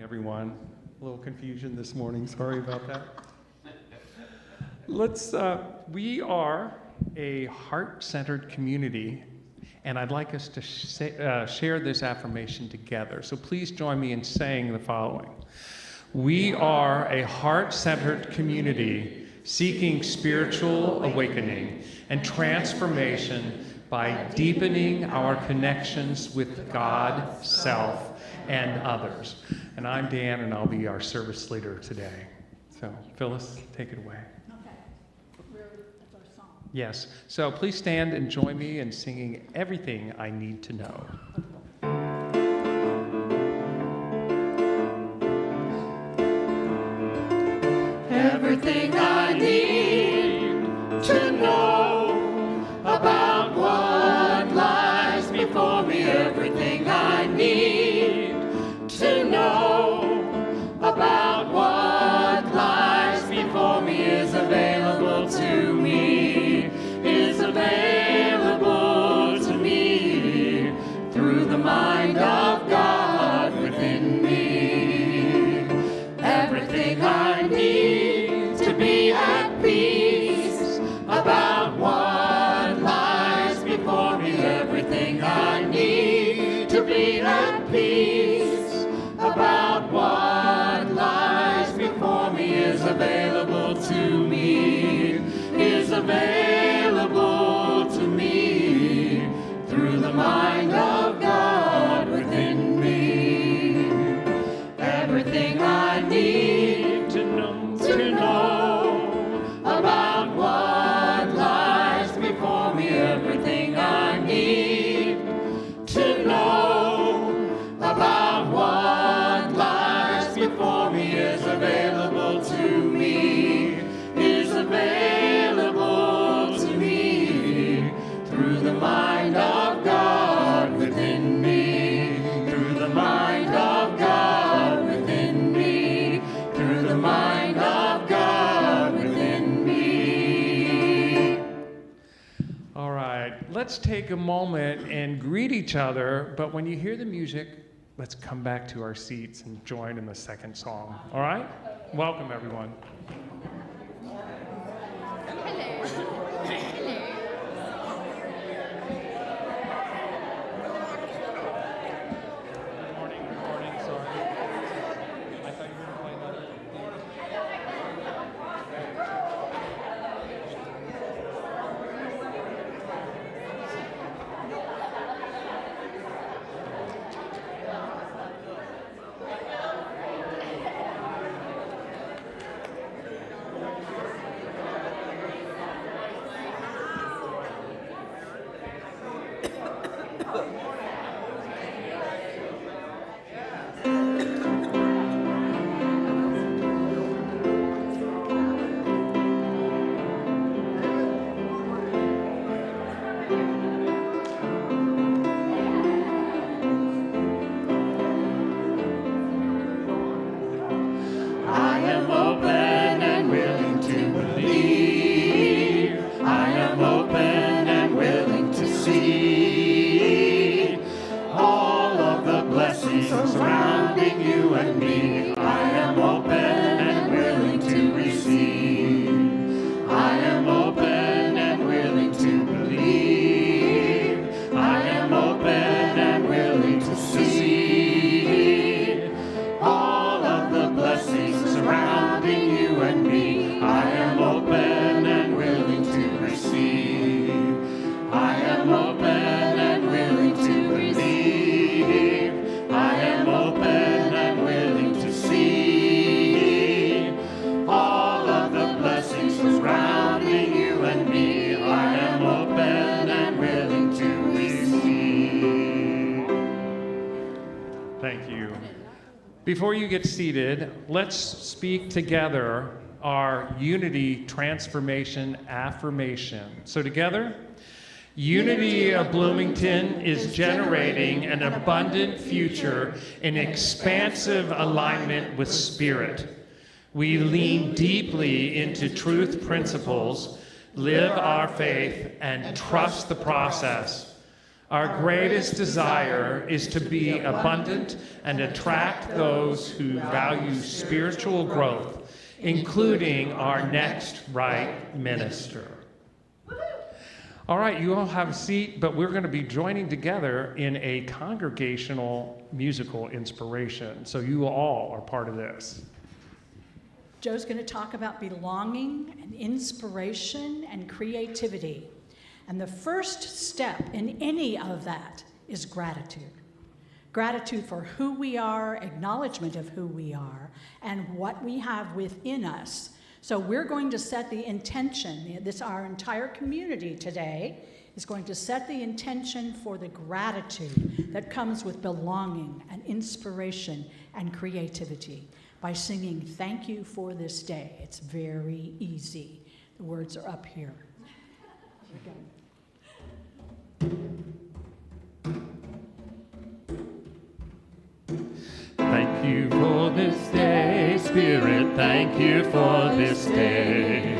Everyone, a little confusion this morning. Sorry about that. We are a heart-centered community, and I'd like us to share this affirmation together. So please join me in saying the following. We are a heart-centered community seeking spiritual awakening and transformation by deepening our connections with God, self, and others. And I'm Dan, and I'll be our service leader today. So, Phyllis, take it away. Okay. That's our song. Yes. So please stand and join me in singing Everything I Need to Know. Everything I need to know about what lies before me. Everything I need to know about what lies before me is available to me, is available to me through the mind of God within me. Everything I need to be at peace about what lies before me. Everything I need to be at peace about what lies before me is available to me, is available to me through the mind of God within me. Everything I need to know about what lies before me. Everything I need to know about what lies before me is available to me, is available to me through the mind of God within me, through the mind of God within me, through the mind of God within me. All right, let's take a moment and greet each other, but when you hear the music, let's come back to our seats and join in the second song. All right? Welcome, everyone. Surrounding you and me, I am open and willing to receive. I am open and willing to believe. I am open and willing to see all of the blessings surrounding you and me. I am open and willing to receive. I am open and willing to believe. I am open and willing to see all of the blessings surrounding you and me. I am open and willing to receive. Thank you. Before you get seated, let's speak together our unity transformation affirmation. So together, Unity of Bloomington is generating an abundant future in expansive alignment with Spirit. We lean deeply into truth principles, live our faith, and trust the process. Our greatest desire is to be abundant and attract those who value spiritual growth, including our next right minister. All right, you all have a seat, but we're going to be joining together in a congregational musical inspiration. So you all are part of this. Joe's going to talk about belonging and inspiration and creativity. And the first step in any of that is gratitude. Gratitude for who we are, acknowledgement of who we are, and what we have within us. So we're going to set the intention. Our entire community today is going to set the intention for the gratitude that comes with belonging and inspiration and creativity by singing "Thank You for This Day." It's very easy. The words are up here. Here we go. Thank you for this day, Spirit, thank you for this day.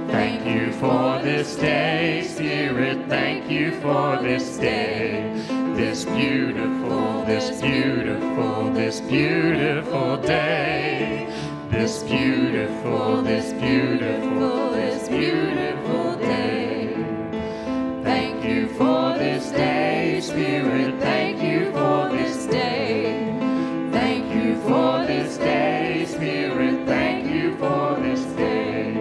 Thank you for this day, Spirit, thank you for this day. This beautiful, this beautiful, this beautiful day. This beautiful, this beautiful, this beautiful day. Thank you for this day, Spirit, thank you for this day. Thank you for this day, Spirit, thank you for this day.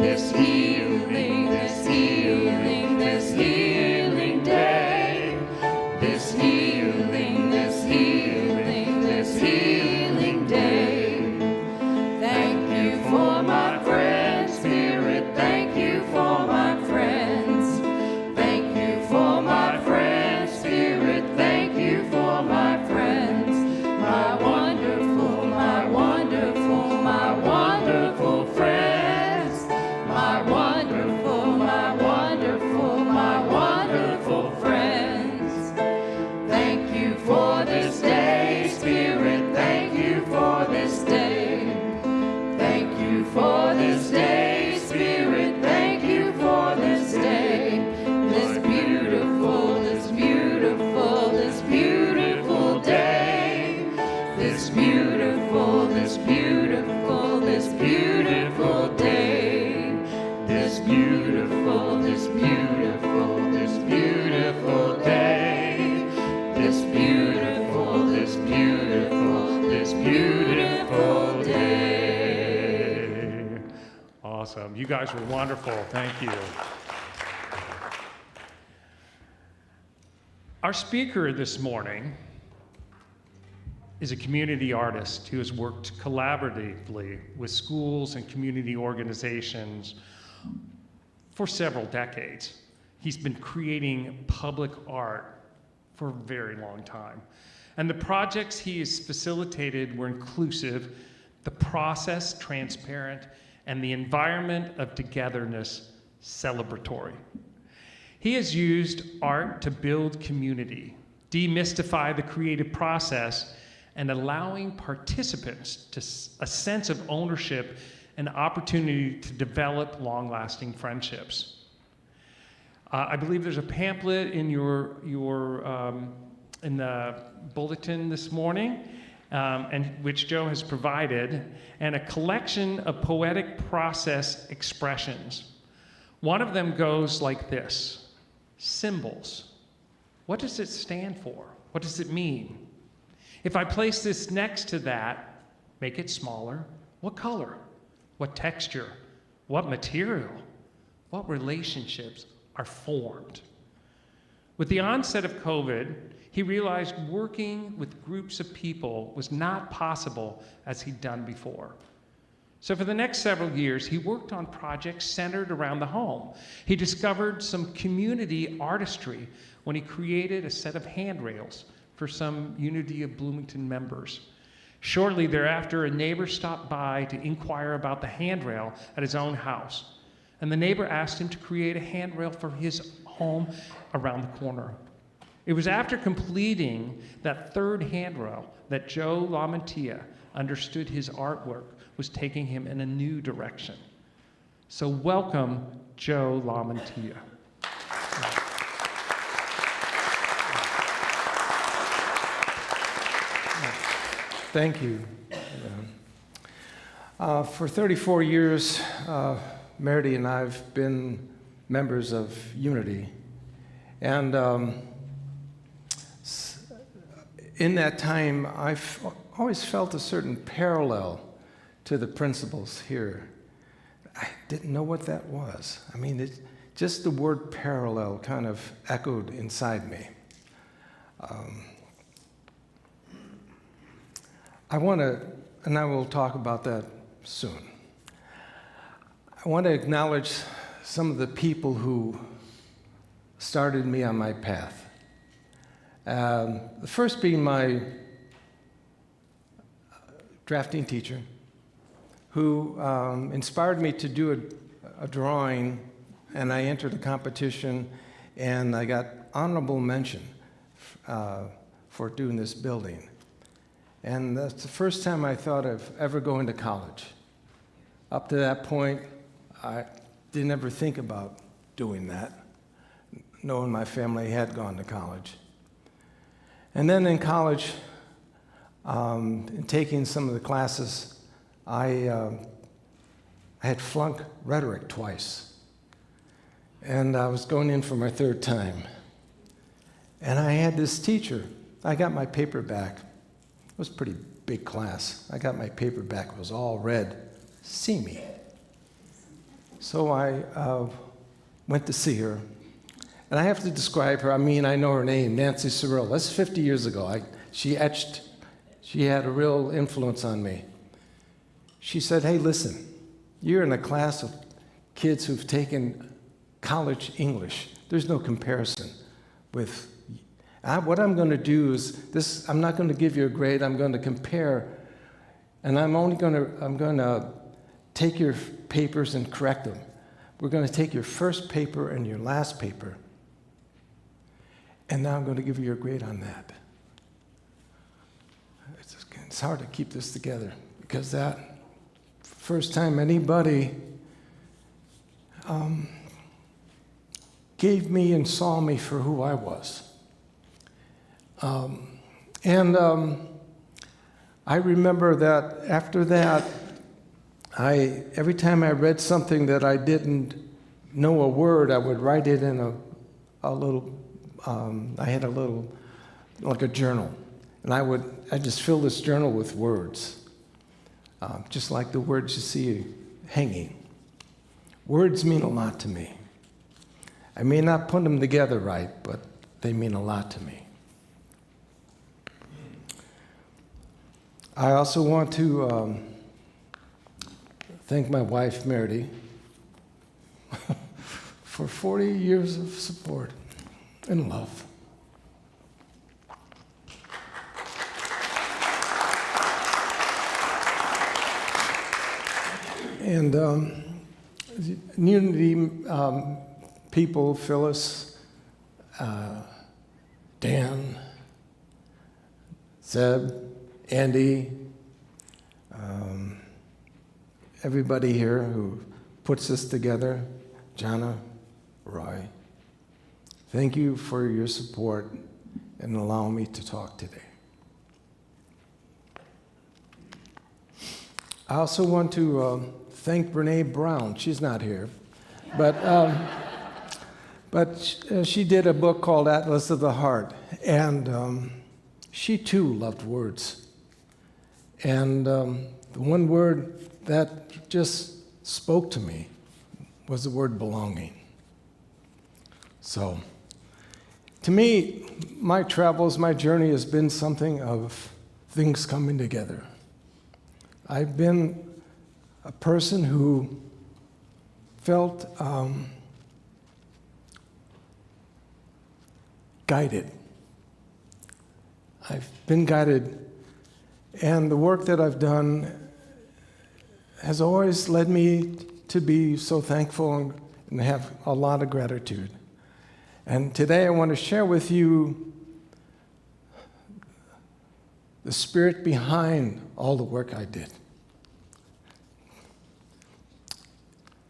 This healing, this healing, this healing day. This healing, this healing, this healing day. Thank you for my friends, Spirit, thank you for my friends. Thank you for my friends, Spirit, thank you for my friends. My wonderful, my wonderful, my wonderful friends. My wonderful, my wonderful, my wonderful friends. Thank you for this day, Spirit, thank you for this day. Thank you for this day, Spirit, thank you for this day. This beautiful, this beautiful, this beautiful day. This beautiful, this beautiful, this beautiful day. This beautiful, this beautiful, this beautiful day. This beautiful, this beautiful, this beautiful day. Awesome. You guys were wonderful. Thank you. Our speaker this morning is a community artist who has worked collaboratively with schools and community organizations for several decades. He's been creating public art for a very long time. And the projects he has facilitated were inclusive, the process transparent, and the environment of togetherness celebratory. He has used art to build community, demystify the creative process, and allowing participants to a sense of ownership and opportunity to develop long-lasting friendships. I believe there's a pamphlet in in the bulletin this morning, and which Joe has provided, and a collection of poetic process expressions. One of them goes like this: symbols. What does it stand for? What does it mean? If I place this next to that, make it smaller, what color? What texture? What material? What relationships are formed? With the onset of COVID, he realized working with groups of people was not possible as he'd done before. So for the next several years, he worked on projects centered around the home. He discovered some community artistry when he created a set of handrails for some Unity of Bloomington members. Shortly thereafter, a neighbor stopped by to inquire about the handrail at his own house. And the neighbor asked him to create a handrail for his home around the corner. It was after completing that third handrail that Joe LaMantia understood his artwork was taking him in a new direction. So welcome, Joe LaMantia. Thank you. For 34 years, Meredith and I have been members of Unity. And in that time, I've always felt a certain parallel to the principles here. I didn't know what that was. I mean, just the word parallel kind of echoed inside me. I want to, and I will talk about that soon. I want to acknowledge some of the people who started me on my path. The first being my drafting teacher, who inspired me to do a drawing, and I entered a competition, and I got honorable mention for doing this building. And that's the first time I thought of ever going to college. Up to that point, I didn't ever think about doing that, knowing my family had gone to college. And then in college, in taking some of the classes, I had flunked rhetoric twice. And I was going in for my third time. And I had this teacher. I got my paper back. It was a pretty big class. I got my paper back. It was all red. See me. So I went to see her. And I have to describe her. I mean, I know her name, Nancy Sorrell. That's 50 years ago. She had a real influence on me. She said, hey, listen, you're in a class of kids who've taken college English. There's no comparison with what I'm going to do is this. I'm not going to give you a grade. I'm going to compare, and I'm going to take your papers and correct them. We're going to take your first paper and your last paper, and now I'm going to give you your grade on that. It's hard to keep this together because that first time anybody gave me and saw me for who I was. I remember that after that, every time I read something that I didn't know a word, I would write it in a little, I had a little, like a journal. And I just fill this journal with words, just like the words you see hanging. Words mean a lot to me. I may not put them together right, but they mean a lot to me. I also want to thank my wife, Meredith, for 40 years of support and love. And Unity people, Phyllis, Dan, Zeb, Andy, everybody here who puts this together, Jana, Roy, thank you for your support and allowing me to talk today. I also want to thank Brene Brown. She's not here, but she did a book called Atlas of the Heart, and she too loved words. And the one word that just spoke to me was the word belonging. So, to me, my travels, my journey has been something of things coming together. I've been a person who felt guided. I've been guided, and the work that I've done has always led me to be so thankful and have a lot of gratitude. And today I want to share with you the spirit behind all the work I did.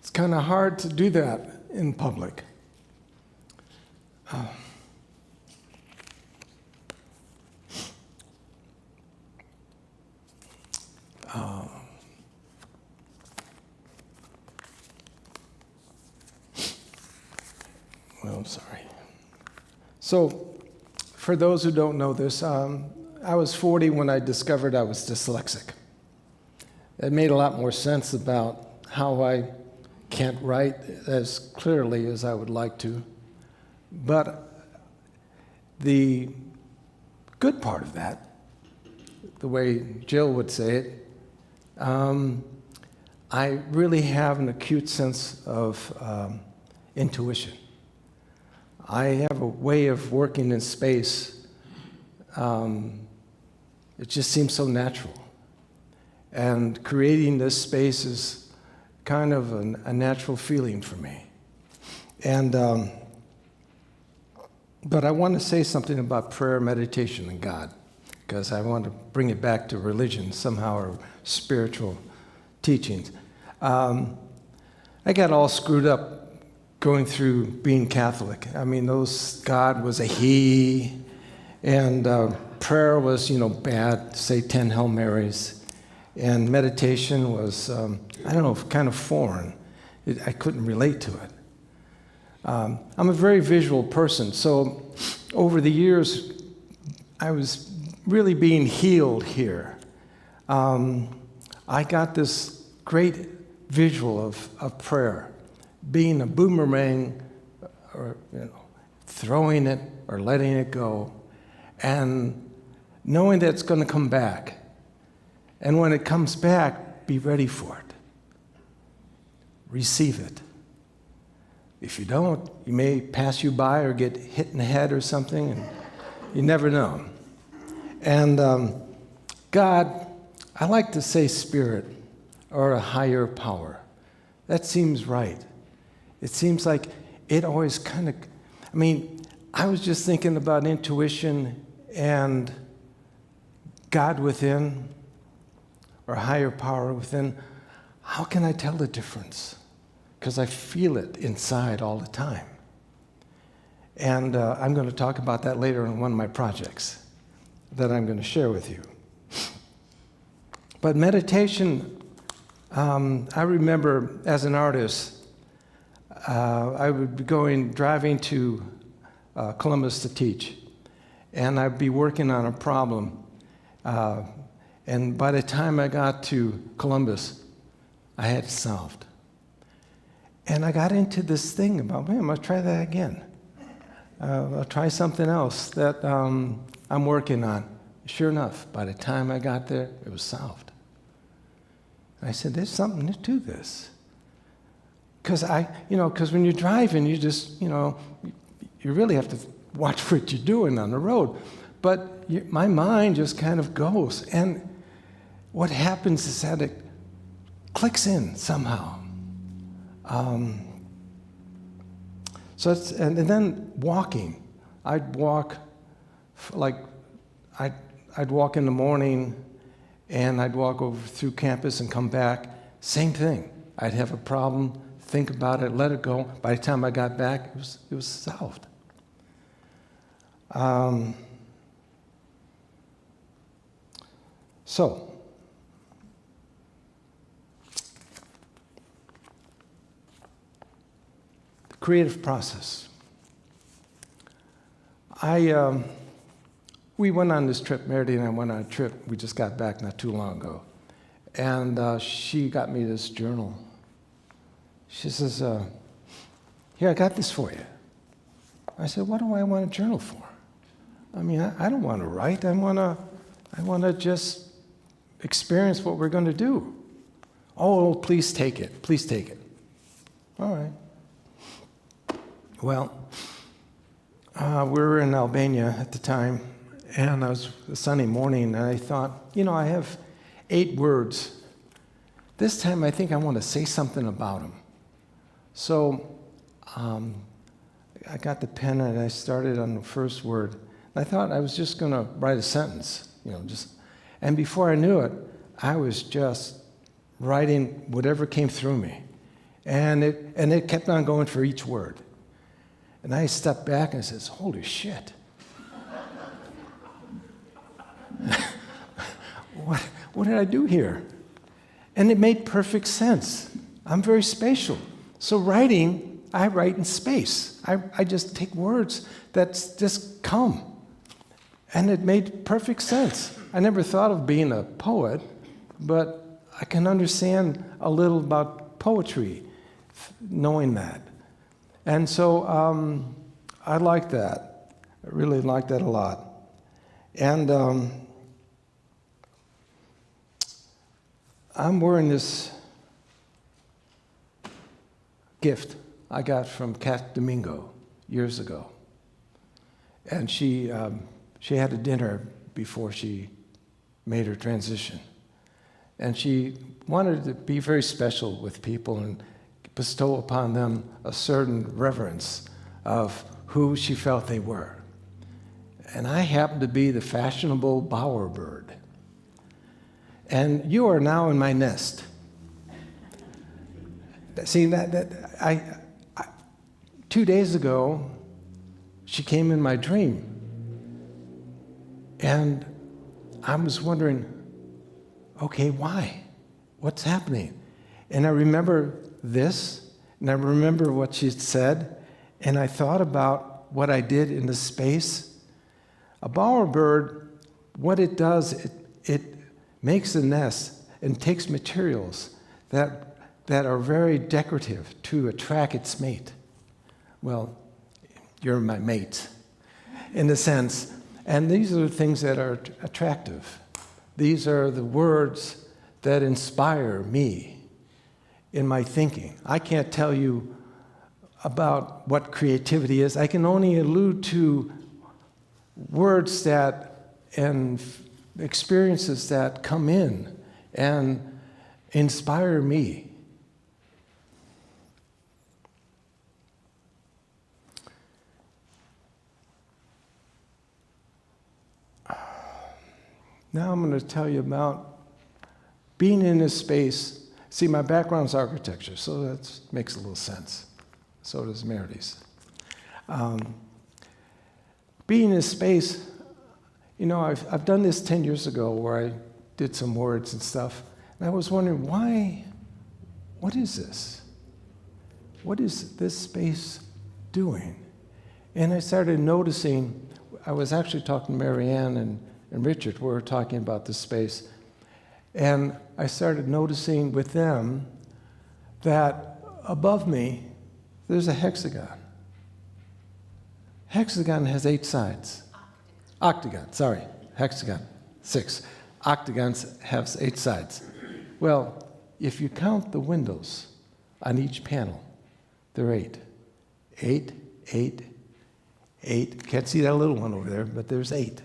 It's kind of hard to do that in public. Well, I'm sorry. So, for those who don't know this, I was 40 when I discovered I was dyslexic. It made a lot more sense about how I can't write as clearly as I would like to. But the good part of that, the way Jill would say it, I really have an acute sense of intuition. I have a way of working in space. It just seems so natural. And creating this space is kind of a natural feeling for me. And but I want to say something about prayer, meditation, and God, because I want to bring it back to religion somehow, or spiritual teachings. I got all screwed up going through being Catholic. I mean, God was a he, and prayer was, bad, say 10 Hail Marys. And meditation was, kind of foreign. I couldn't relate to it. I'm a very visual person, so over the years, I was really being healed here. I got this great visual of prayer, being a boomerang, or throwing it or letting it go, and knowing that it's going to come back. And when it comes back, be ready for it. Receive it. If you don't, it may pass you by or get hit in the head or something, and you never know. And God, I like to say spirit or a higher power. That seems right. It seems like it always kind of, I was just thinking about intuition and God within, or higher power within. How can I tell the difference? Because I feel it inside all the time. And I'm going to talk about that later in one of my projects that I'm going to share with you. But meditation, I remember as an artist, I would be driving to Columbus to teach, and I'd be working on a problem. And by the time I got to Columbus, I had it solved. And I got into this thing about, I'm going to try that again. I'll try something else that I'm working on. Sure enough, by the time I got there, it was solved. And I said, there's something to this. Because when you're driving, you just, you really have to watch what you're doing on the road. But my mind just kind of goes. And what happens is that it clicks in somehow. And then walking. I'd walk I'd walk in the morning, and I'd walk over through campus and come back. Same thing. I'd have a problem, think about it, let it go. By the time I got back, it was solved. So, the creative process. We went on this trip, Meredith and I went on a trip. We just got back not too long ago. And she got me this journal. She says, here, I got this for you. I said, what do I want a journal for? I don't want to write. I want to just experience what we're going to do. Oh, please take it. Please take it. All right. Well, we were in Albania at the time, and it was a sunny morning, and I thought, I have 8 words. This time I think I want to say something about them. So I got the pen, and I started on the first word. I thought I was just going to write a sentence, and before I knew it, I was just writing whatever came through me. And it kept on going for each word. And I stepped back and I said, holy shit. What did I do here? And it made perfect sense. I'm very spatial. So writing I write in space. I just take words that just come. And it made perfect sense. I never thought of being a poet, but I can understand a little about poetry, knowing that. And so I like that. I really like that a lot. And I'm wearing this gift I got from Cat Domingo years ago. And she had a dinner before she made her transition. And she wanted to be very special with people and bestow upon them a certain reverence of who she felt they were. And I happened to be the fashionable bowerbird. And you are now in my nest. See, I 2 days ago, she came in my dream. And I was wondering, okay, why? What's happening? And I remember this, and I remember what she said, and I thought about what I did in the space. A bowerbird, what it does, it makes a nest and takes materials that are very decorative to attract its mate. Well, you're my mate, in a sense. And these are the things that are attractive. These are the words that inspire me in my thinking. I can't tell you about what creativity is. I can only allude to words that and experiences that come in and inspire me. Now I'm going to tell you about being in this space. See, my background's architecture, so that makes a little sense. So does Meredith's. Being in this space, you know, I've done this 10 years ago where I did some words and stuff, and I was wondering, what is this? What is this space doing? And I started noticing, I was actually talking to Marianne and Richard, we were talking about this space, and I started noticing with them that above me, there's a hexagon. Hexagon has 8 sides. Octagon, sorry. Hexagon, 6. Octagons have 8 sides. Well, if you count the windows on each panel, there are 8. 8, 8, 8. Can't see that little one over there, but there's 8.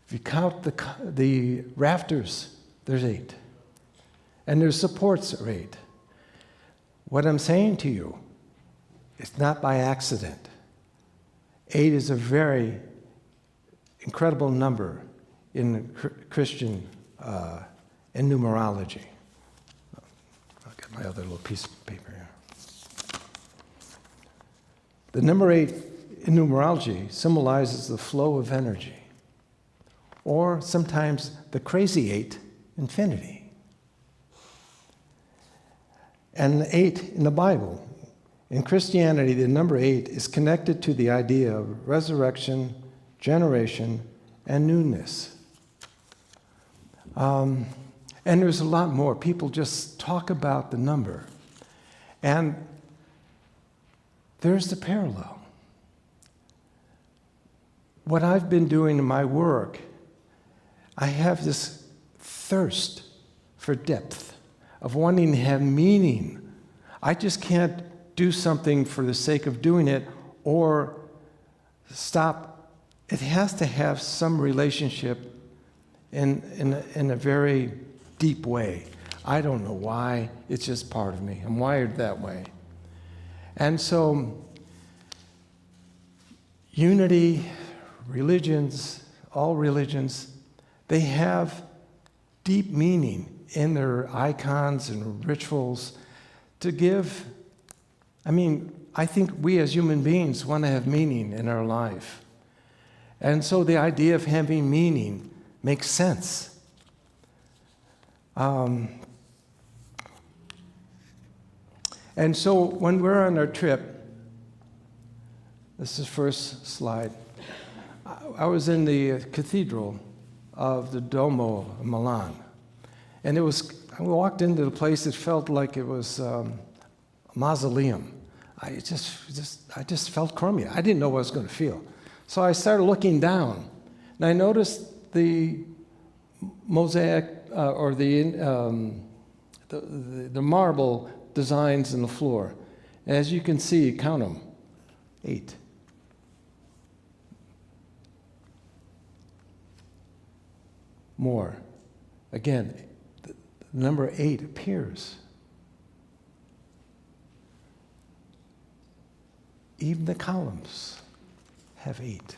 If you count the rafters, there's 8. And there's supports that are 8. What I'm saying to you, it's not by accident. 8 is a very incredible number in Christian in numerology. I'll get my other little piece of paper here. The number 8 in numerology symbolizes the flow of energy, or sometimes the crazy 8, infinity. And the 8 in the Bible, in Christianity, the number 8 is connected to the idea of resurrection, generation, and newness. And there's a lot more. People just talk about the number. And there's the parallel. What I've been doing in my work, I have this thirst for depth, of wanting to have meaning. I just can't do something for the sake of doing it or stop. It has to have some relationship in a very deep way. I don't know why. It's just part of me. I'm wired that way. And so, unity, religions, all religions, they have deep meaning in their icons and rituals to give. I think we as human beings want to have meaning in our life. And so the idea of having meaning makes sense. And so when we're on our trip, this is the first slide. I was in the cathedral of the Duomo of Milan. And I walked into the place, it felt like it was a mausoleum. I just felt crummy. I didn't know what I was going to feel. So I started looking down, and I noticed the mosaic, or the marble designs in the floor. As you can see, count them, 8. More. Again, the number 8 appears. Even the columns have 8.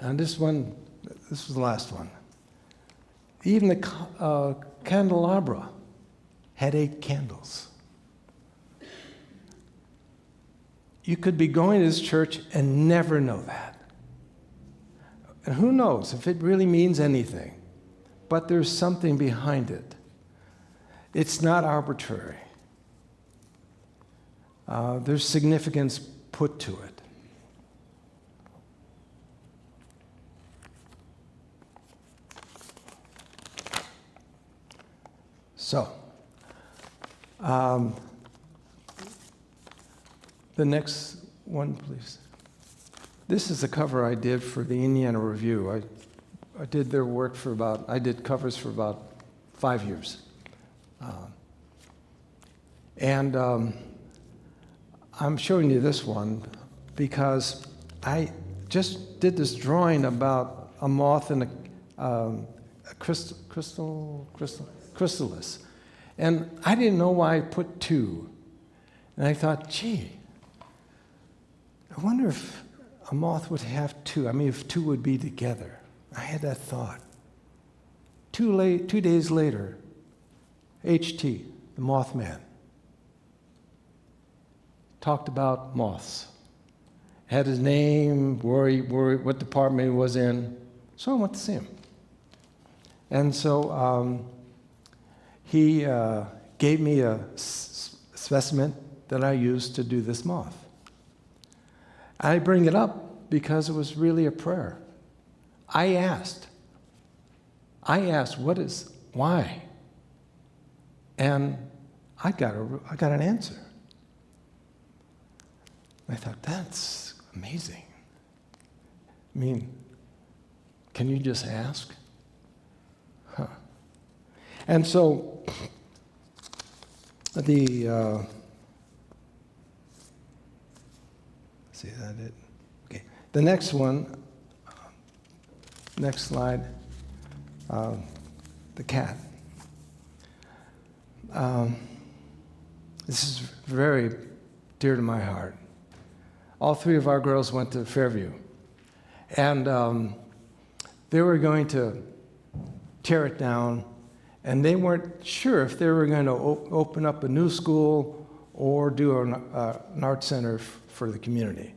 And this was the last one. Even the candelabra had 8 candles. You could be going to this church and never know that. And who knows if it really means anything, but there's something behind it. It's not arbitrary. There's significance put to it. So, the next one, please. This is the cover I did for the Indiana Review. I did their work I did covers for about 5 years. And I'm showing you this one because I just did this drawing about a moth and a chrysalis. And I didn't know why I put 2. And I thought, gee, I wonder if a moth would have 2. I mean, if 2 would be together. I had that thought. 2 days later, H.T., the Mothman, talked about moths. Had his name, what department he was in. So I went to see him. And so he gave me a specimen that I used to do this moth. I bring it up because it was really a prayer. I asked, why? And I got an answer. I thought, that's amazing. I mean, can you just ask? Huh. And so, see, is that it? Okay. The next one, next slide, the cat. This is very dear to my heart. All 3 of our girls went to Fairview, and they were going to tear it down, and they weren't sure if they were going to open up a new school or do an art center for the community.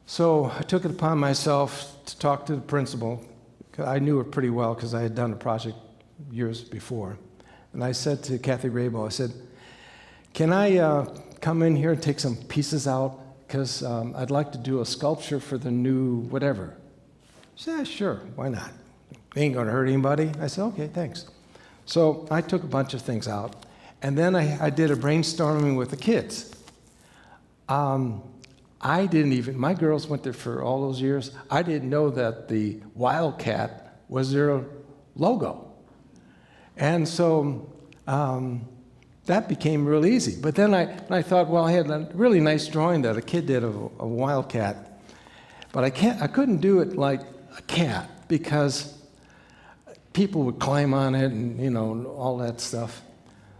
So I took it upon myself to talk to the principal. I knew her pretty well because I had done a project years before. And I said to Kathy Rabo, I said, can I come in here and take some pieces out? Because I'd like to do a sculpture for the new whatever. She said, yeah, sure, why not? It ain't going to hurt anybody. I said, okay, thanks. So I took a bunch of things out. And then I did a brainstorming with the kids. My girls went there for all those years. I didn't know that the Wildcat was their logo. And so that became real easy. But then I thought, well, I had a really nice drawing that a kid did of a wildcat. But I couldn't do it like a cat because people would climb on it and, all that stuff.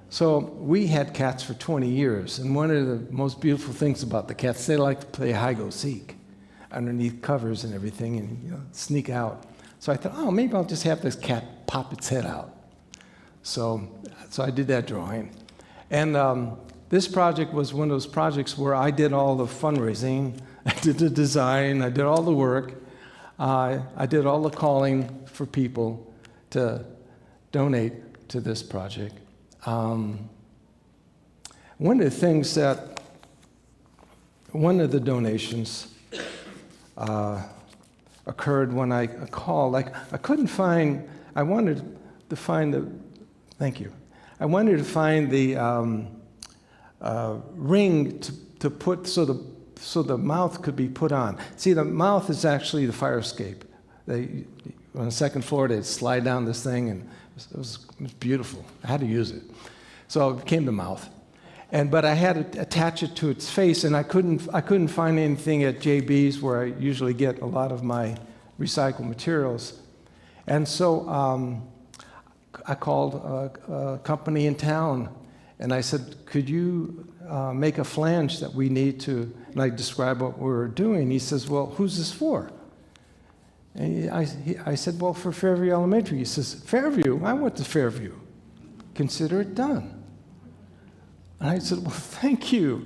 So we had cats for 20 years, and one of the most beautiful things about the cats, they like to play hide-go-seek underneath covers and everything and sneak out. So I thought, maybe I'll just have this cat pop its head out. So I did that drawing. And this project was one of those projects where I did all the fundraising, I did the design, I did all the work, I did all the calling for people to donate to this project. One of the donations occurred when I called. Like, I wanted to find the ring to put so the mouth could be put on. See, the mouth is actually the fire escape. On the second floor, they'd slide down this thing, and it was beautiful. I had to use it. So it became the mouth. But I had to attach it to its face, and I couldn't find anything at JB's where I usually get a lot of my recycled materials. And so I called a company in town, and I said, could you make a flange that we need to, and I described what we were doing. He says, well, who's this for? And I said, well, for Fairview Elementary. He says, Fairview? I went to Fairview. Consider it done. And I said, well, thank you.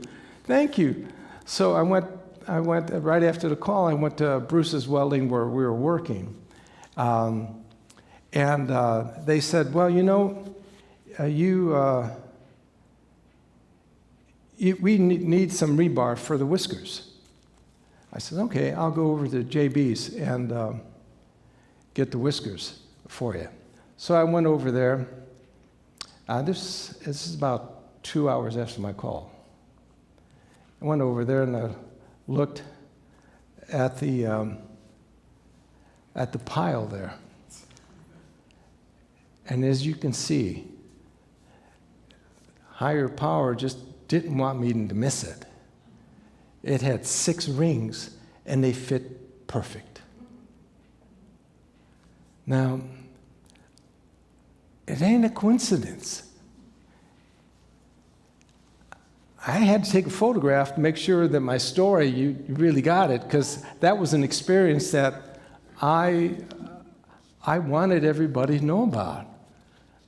So I went right after the call, I went to Bruce's Welding where we were working. And they said, well, we need some rebar for the whiskers. I said, okay, I'll go over to JB's and get the whiskers for you. So I went over there. This is about 2 hours after my call. I went over there and I looked at the pile there. And as you can see, higher power just didn't want me to miss it. It had 6 rings, and they fit perfect. Now, it ain't a coincidence. I had to take a photograph to make sure that my story, you really got it, because that was an experience that I wanted everybody to know about.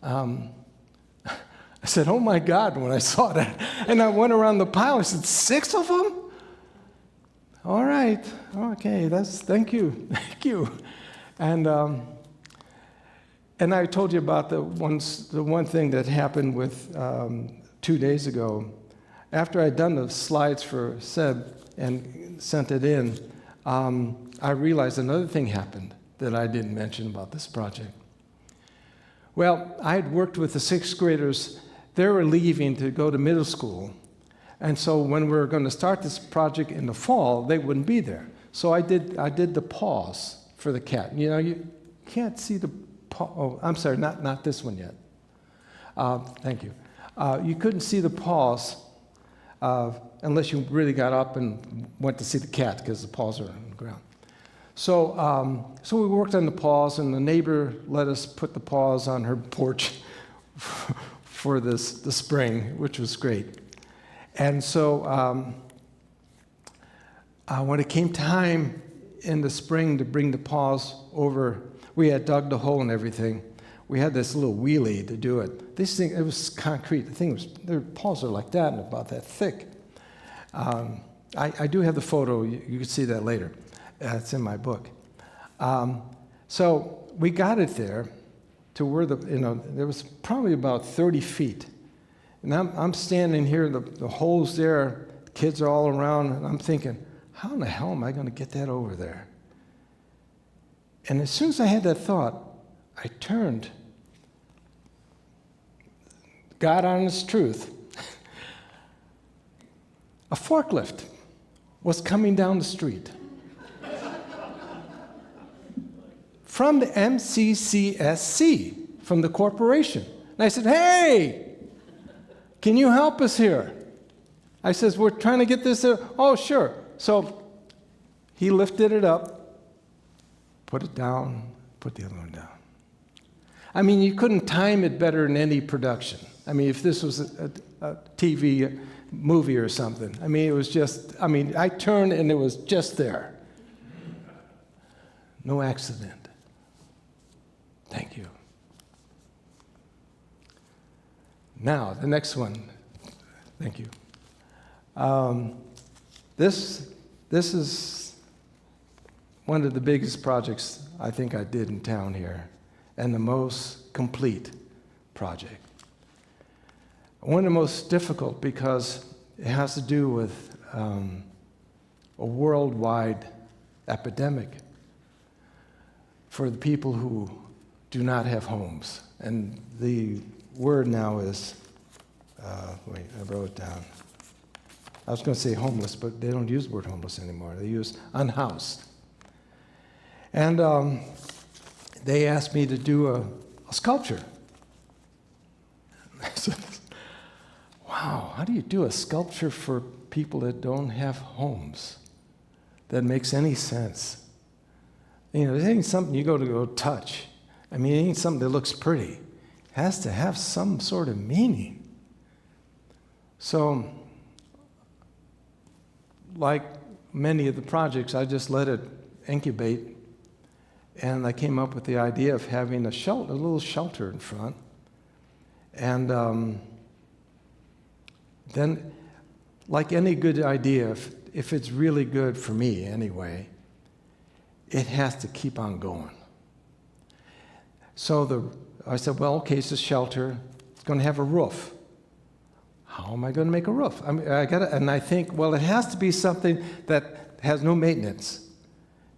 I said, oh my God, when I saw that. And I went around the pile, I said, 6 of them? All right, okay, thank you. And I told you about the one thing that happened with 2 days ago. After I'd done the slides for Seb and sent it in, I realized another thing happened that I didn't mention about this project. Well, I had worked with the 6th graders. They were leaving to go to middle school. And so when we were going to start this project in the fall, they wouldn't be there. So I did the paws for the cat. You can't see the paw. Oh, I'm sorry, not this one yet. Thank you. You couldn't see the paws unless you really got up and went to see the cat, because the paws are on the ground. So we worked on the paws, and the neighbor let us put the paws on her porch for the spring, which was great. And so when it came time in the spring to bring the paws over, we had dug the hole and everything. We had this little wheelie to do it. This thing, it was concrete. Their paws are like that and about that thick. I do have the photo. You can see that later. It's in my book. So we got it there to where there was probably about 30 feet. And I'm standing here, the hole's there, the kids are all around, and I'm thinking, how in the hell am I going to get that over there? And as soon as I had that thought, I turned. God honest truth. A forklift was coming down the street from the MCCSC, from the corporation. And I said, hey, can you help us here? I says, we're trying to get this. Oh, sure. So he lifted it up, put it down, put the other one down. I mean, you couldn't time it better than any production. I mean, if this was a TV movie or something. I mean, it was just, I turned and it was just there. No accident. Thank you. Now, the next one. Thank you. This is one of the biggest projects I think I did in town here, and the most complete project. One of the most difficult because it has to do with a worldwide epidemic for the people who do not have homes. And the word now is, wait, I wrote it down. I was going to say homeless, but they don't use the word homeless anymore. They use unhoused. And they asked me to do a sculpture. I said, wow, how do you do a sculpture for people that don't have homes that makes any sense? You know, it ain't something you go touch. I mean, it ain't something that looks pretty. It has to have some sort of meaning. So, like many of the projects, I just let it incubate, and I came up with the idea of having a little shelter in front. And then, like any good idea, if it's really good for me anyway, it has to keep on going. So I said, well, okay, it's a shelter. It's going to have a roof. How am I going to make a roof? And I think, well, it has to be something that has no maintenance.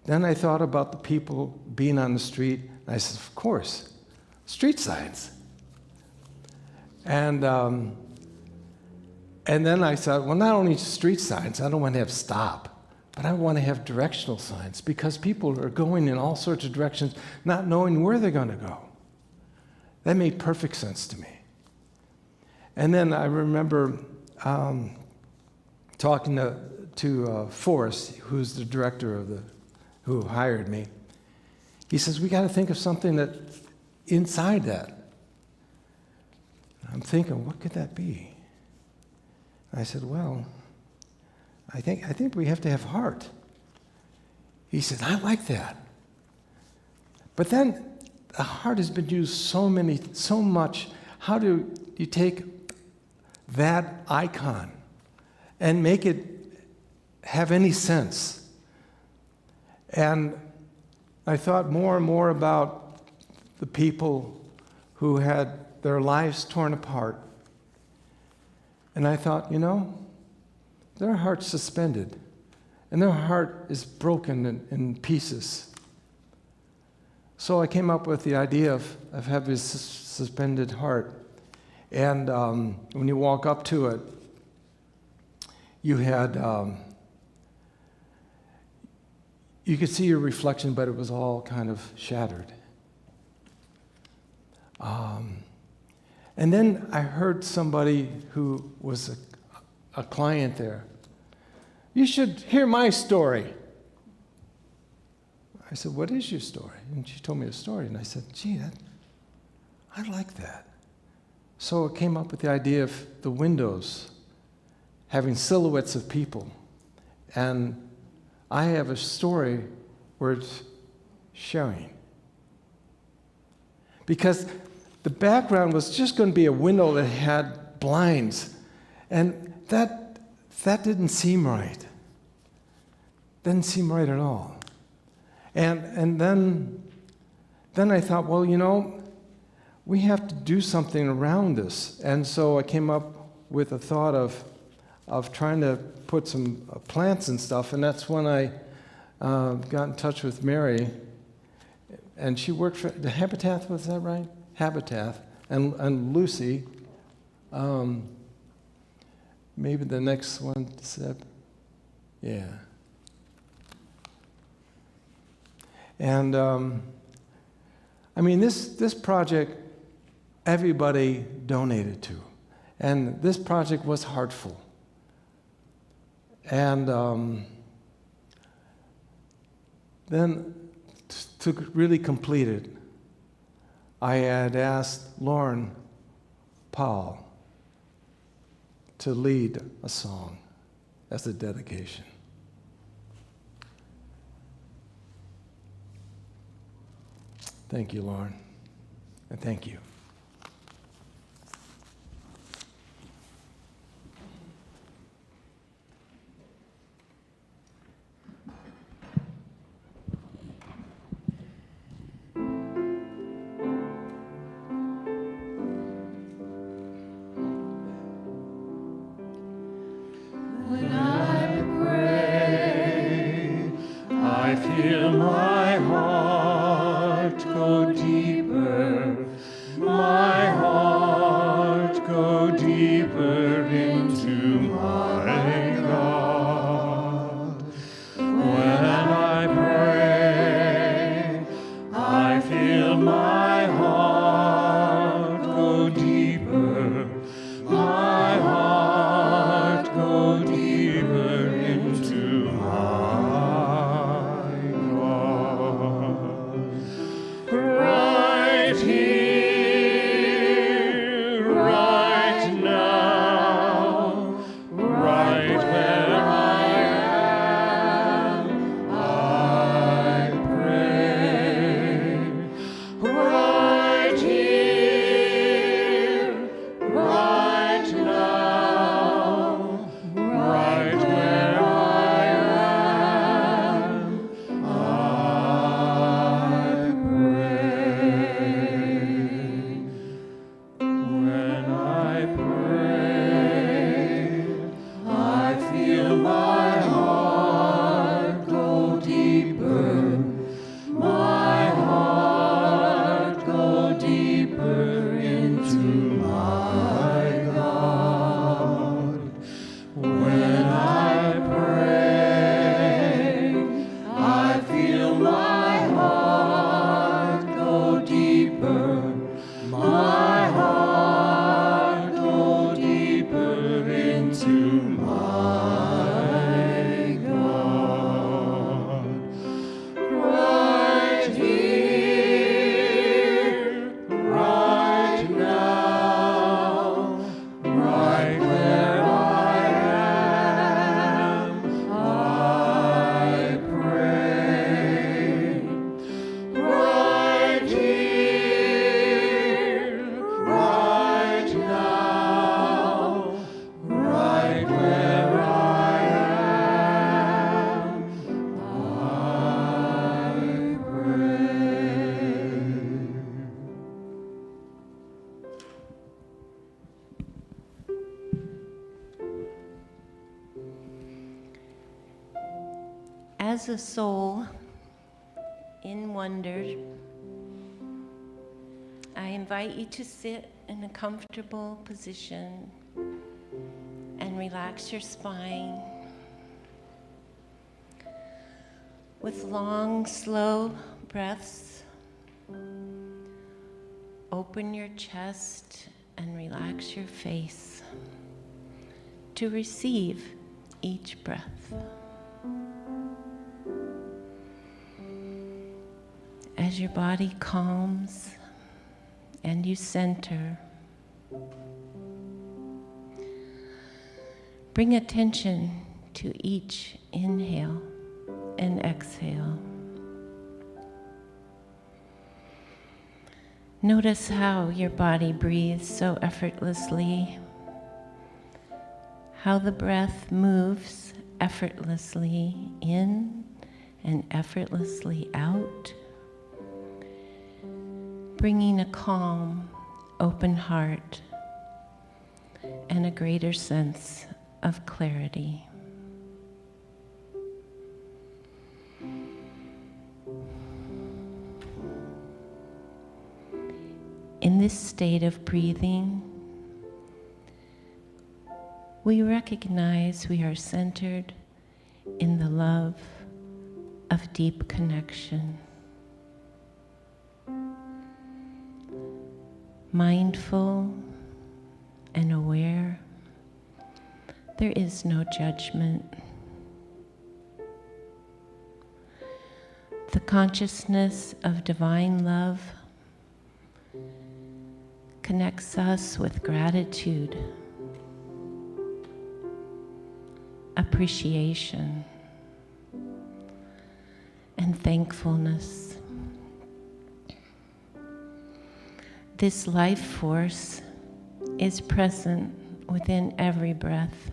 Then I thought about the people being on the street. And I said, of course, street signs. And then I thought, well, not only street signs, I don't want to have stop, but I want to have directional signs because people are going in all sorts of directions, not knowing where they're going to go. That made perfect sense to me. And then I remember talking to Forrest, who's the director who hired me. He says, we got to think of something that inside that. I'm thinking, what could that be? I said, well, I think we have to have heart. He said, I like that. But then the heart has been used so much. How do you take that icon and make it have any sense? And I thought more and more about the people who had their lives torn apart. And I thought, their heart's suspended, and their heart is broken in pieces. So I came up with the idea of having this suspended heart. And when you walk up to it, you had, you could see your reflection, but it was all kind of shattered. And then I heard somebody who was a client there. You should hear my story. I said, what is your story? And she told me a story, and I said, gee, I like that. So it came up with the idea of the windows having silhouettes of people. And I have a story where it's showing. Because the background was just going to be a window that had blinds. And that didn't seem right. Didn't seem right at all. And then I thought, well, we have to do something around this. And so I came up with a thought of trying to put some plants and stuff. And that's when I got in touch with Mary. And she worked for the Habitat, was that right? Habitat. And Lucy, maybe the next one, Seb. Yeah. And this project, everybody donated to. And this project was heartful. And then to really complete it, I had asked Lauren Powell to lead a song as a dedication. Thank you, Lauren, and thank you. my God. Right here, right now, right where I am, I pray. Right here, right now, right where I am, I pray. As a soul in wonder, I invite you to sit in a comfortable position and relax your spine. With long, slow breaths, open your chest and relax your face to receive each breath. As your body calms and you center, bring attention to each inhale and exhale. Notice how your body breathes so effortlessly, how the breath moves effortlessly in and effortlessly out, bringing a calm, open heart and a greater sense of clarity. In this state of breathing, we recognize we are centered in the love of deep connection. Mindful and aware, there is no judgment. The consciousness of divine love connects us with gratitude, appreciation, and thankfulness. This life force is present within every breath.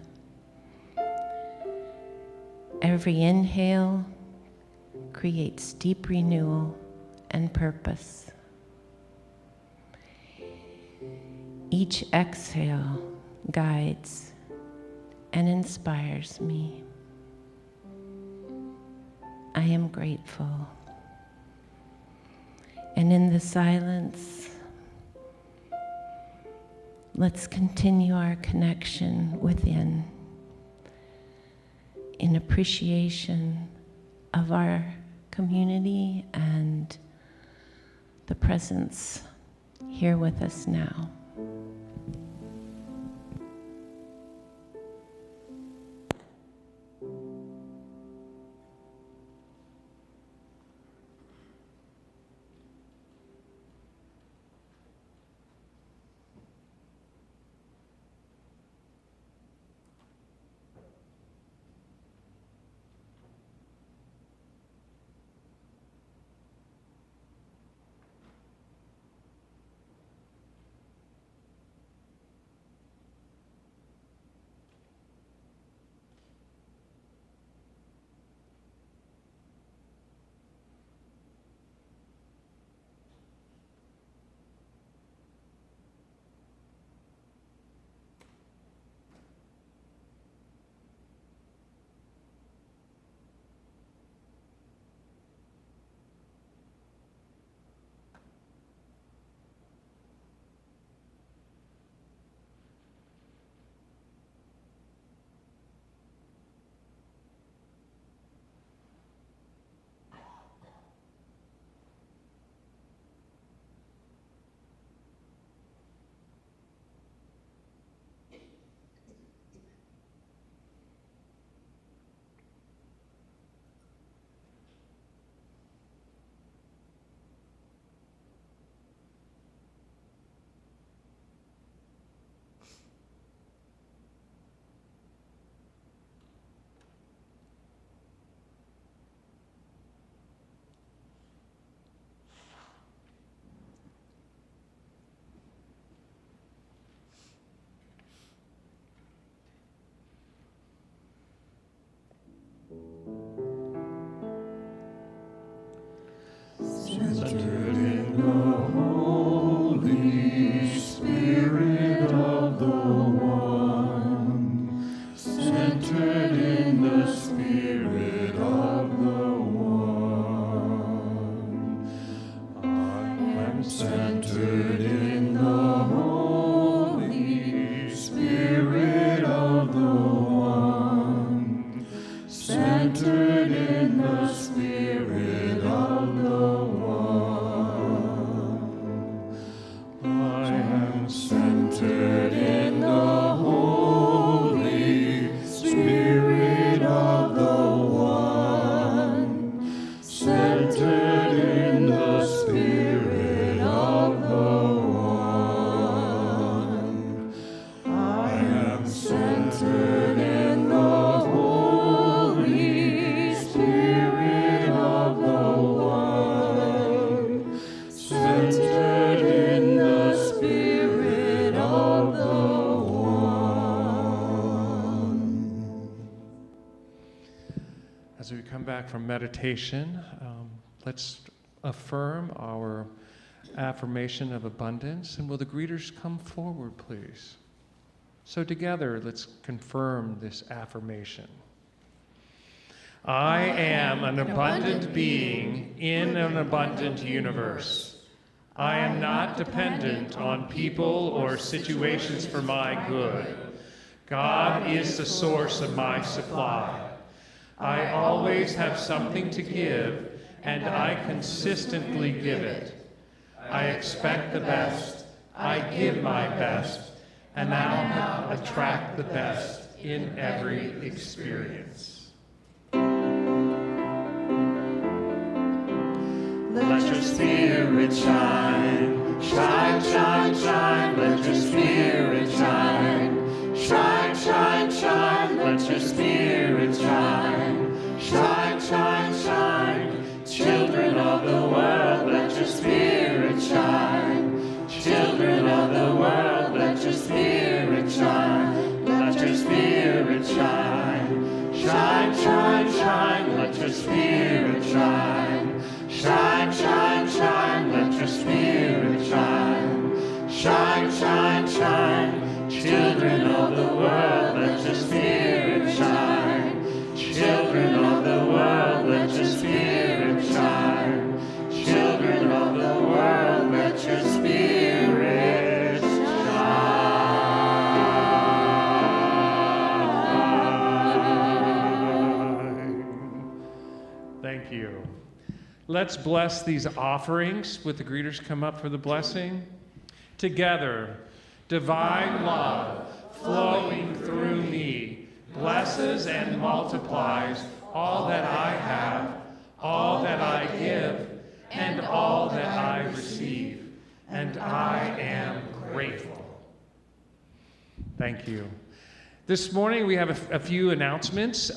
Every inhale creates deep renewal and purpose. Each exhale guides and inspires me. I am grateful. And in the silence, let's continue our connection within in appreciation of our community and the presence here with us now. As we come back from meditation, let's affirm our affirmation of abundance. And will the greeters come forward, please? So together, let's confirm this affirmation. I am an abundant being in an abundant universe. I am not dependent on people or situations for my good. God is the source of my supply. I always have something to give, and I consistently give it. I expect the best, I give my best, and now attract the best in every experience. Let your spirit shine, shine, shine, shine. Let your spirit shine, shine, shine, shine. Let your spirit shine, shine, shine, shine. Children of the world, let your spirit shine. Children of the world, let your spirit shine. Let your spirit shine, shine, shine, shine. Let your spirit shine. Shine, shine, shine, let your spirit shine. Shine, shine, shine. Children of the world, let your spirit shine. Children of the world, let your spirit shine. Children of the world, let your spirit shine. Thank you. Let's bless these offerings. Would the greeters come up for the blessing? Together, divine love flowing through me blesses and multiplies all that I have, all that I give, and all that I receive. And I am grateful. Thank you. This morning we have a few announcements.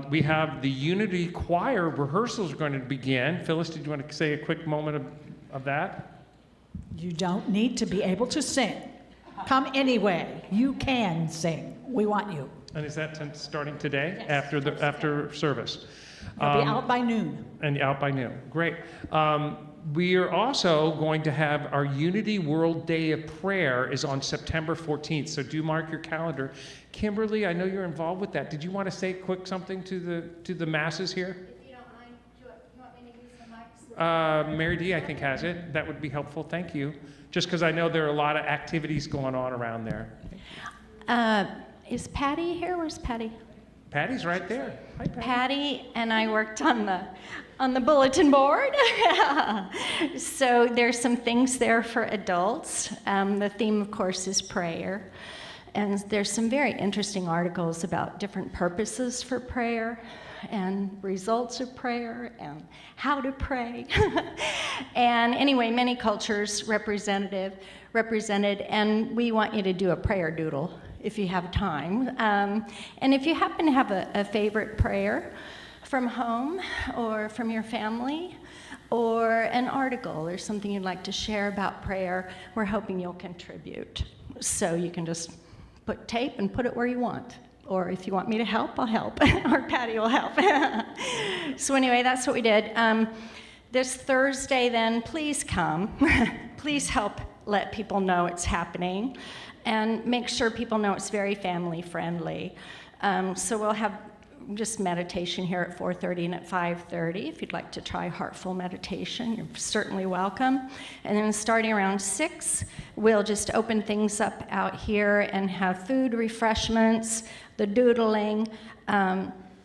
We have the Unity Choir rehearsals are going to begin. Phyllis, did you want to say a quick moment of that? You don't need to be able to sing. Come anyway. You can sing. We want you. And is that starting today? Yes. After service? You'll be out by noon. And out by noon. Great. We are also going to have our Unity World Day of Prayer is on September 14th, so do mark your calendar. Kimberly, I know you're involved with that. Did you want to say something to the masses here? If you don't mind, you want me to use the mics? Mary D, I think, has it. That would be helpful. Thank you. Just because I know there are a lot of activities going on around there. Is Patty here? Where's Patty? Patty's right there. Hi, Patty. Patty and I worked on the bulletin board. So there's some things there for adults. The theme, of course, is prayer. And there's some very interesting articles about different purposes for prayer and results of prayer and how to pray. And anyway, many cultures represented, and we want you to do a prayer doodle if you have time. And if you happen to have a favorite prayer from home or from your family, or an article or something you'd like to share about prayer, we're hoping you'll contribute. So you can just put tape and put it where you want. Or if you want me to help, I'll help. Or Patty will help. So anyway, that's what we did. This Thursday then, please come. Please help let people know it's happening. And make sure people know it's very family friendly. So we'll have just meditation here at 4:30 and at 5:30. If you'd like to try heartful meditation, you're certainly welcome. And then starting around 6, we'll just open things up out here and have food, refreshments, the doodling.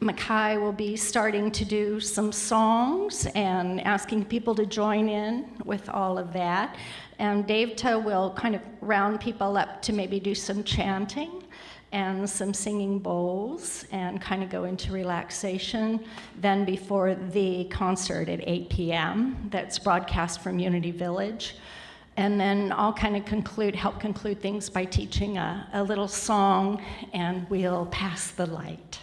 Makai will be starting to do some songs and asking people to join in with all of that. And Devta will kind of round people up to maybe do some chanting and some singing bowls and kind of go into relaxation. Then before the concert at 8 p.m. that's broadcast from Unity Village. And then I'll kind of help conclude things by teaching a little song, and we'll pass the light.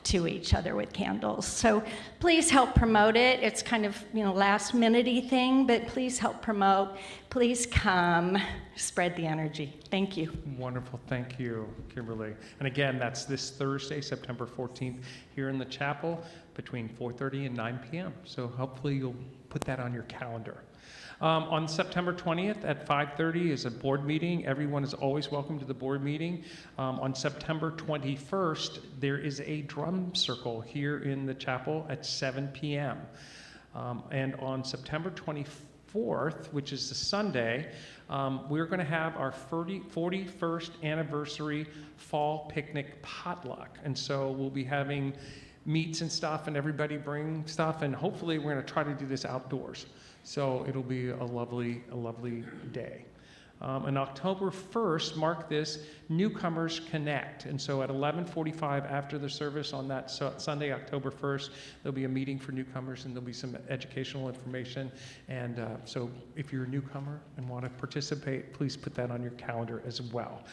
to each other with candles. So please help promote it. It's kind of, last minute-y thing, but please help promote. Please come, spread the energy. Thank you. Wonderful. Thank you, Kimberly. And again, that's this Thursday, September 14th, here in the chapel between 4:30 and 9 p.m. So hopefully you'll put that on your calendar. On September 20th at 5:30 is a board meeting. Everyone is always welcome to the board meeting. On September 21st, there is a drum circle here in the chapel at 7 p.m. And on September 24th, which is the Sunday, we're going to have our 41st anniversary fall picnic potluck. And so we'll be having meats and stuff, and everybody bring stuff, and hopefully we're going to try to do this outdoors. So it'll be a lovely day. On October 1st, mark this, Newcomers Connect. And so at 11:45 after the service on that Sunday, October 1st, there'll be a meeting for newcomers, and there'll be some educational information. And so if you're a newcomer and want to participate, please put that on your calendar as well.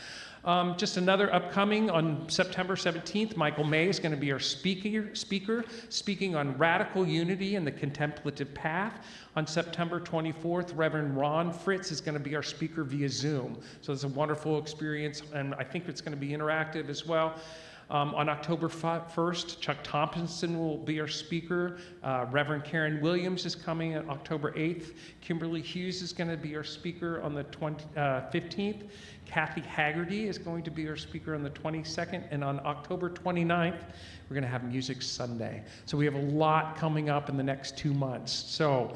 Just another upcoming on September 17th, Michael May is going to be our speaker speaking on radical unity and the contemplative path. On September 24th, Reverend Ron Fritz is going to be our speaker via Zoom. So it's a wonderful experience, and I think it's going to be interactive as well. On October 1st, Chuck Thompson will be our speaker. Reverend Karen Williams is coming on October 8th. Kimberly Hughes is going to be our speaker on the 15th. Kathy Haggerty is going to be our speaker on the 22nd. And on October 29th, we're going to have Music Sunday. So we have a lot coming up in the next 2 months. So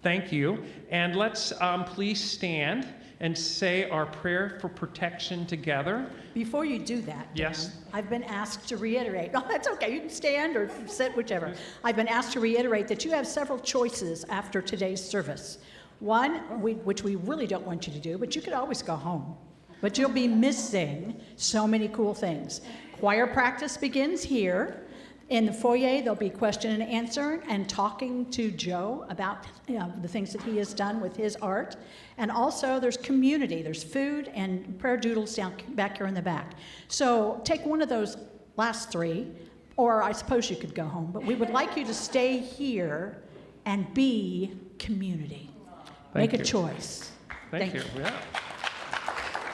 thank you. And let's please stand and say our prayer for protection together. Before you do that, Dan, Yes. I've been asked to reiterate. Oh, that's okay. You can stand or sit, whichever. I've been asked to reiterate that you have several choices after today's service. One, which we really don't want you to do, but you could always go home. But you'll be missing so many cool things. Choir practice begins here. In the foyer, there'll be question and answer and talking to Joe about the things that he has done with his art. And also, there's community. There's food and prayer doodles back here in the back. So take one of those last three, or I suppose you could go home. But we would like you to stay here and be community. Make a choice. Thank you. Yeah.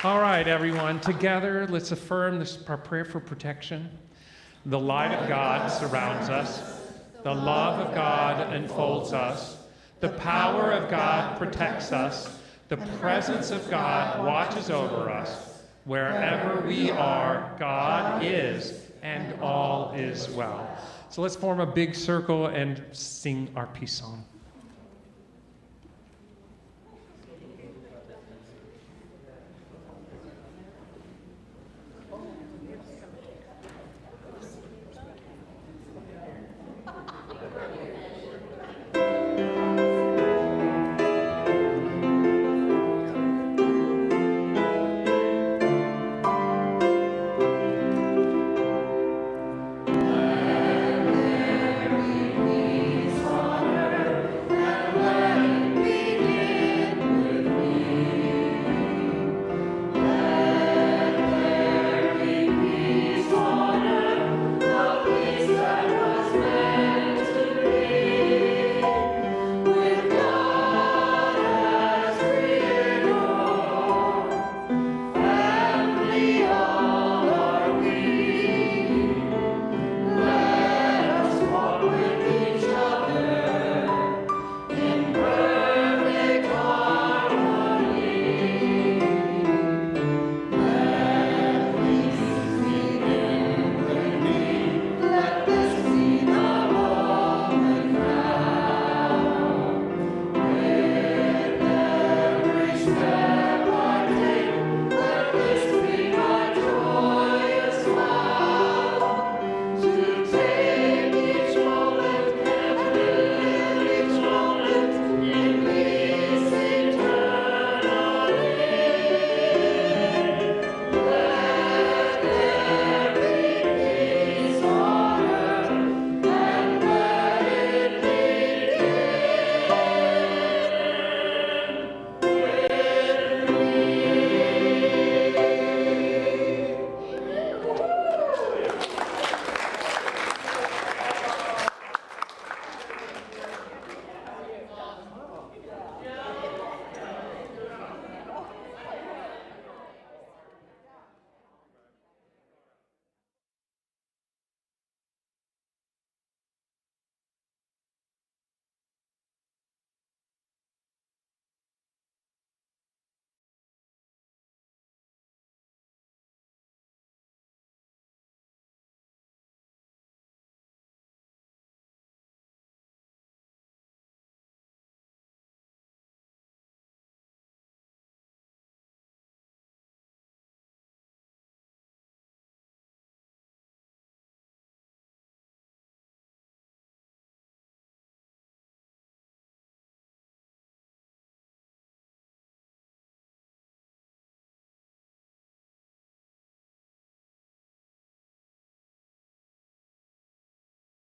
All right, everyone. Together, let's affirm this our prayer for protection. The light of God surrounds us. The love of God enfolds us. The power of God protects us. The presence of God watches over us. Wherever we are, God is, and all is well. So let's form a big circle and sing our peace song.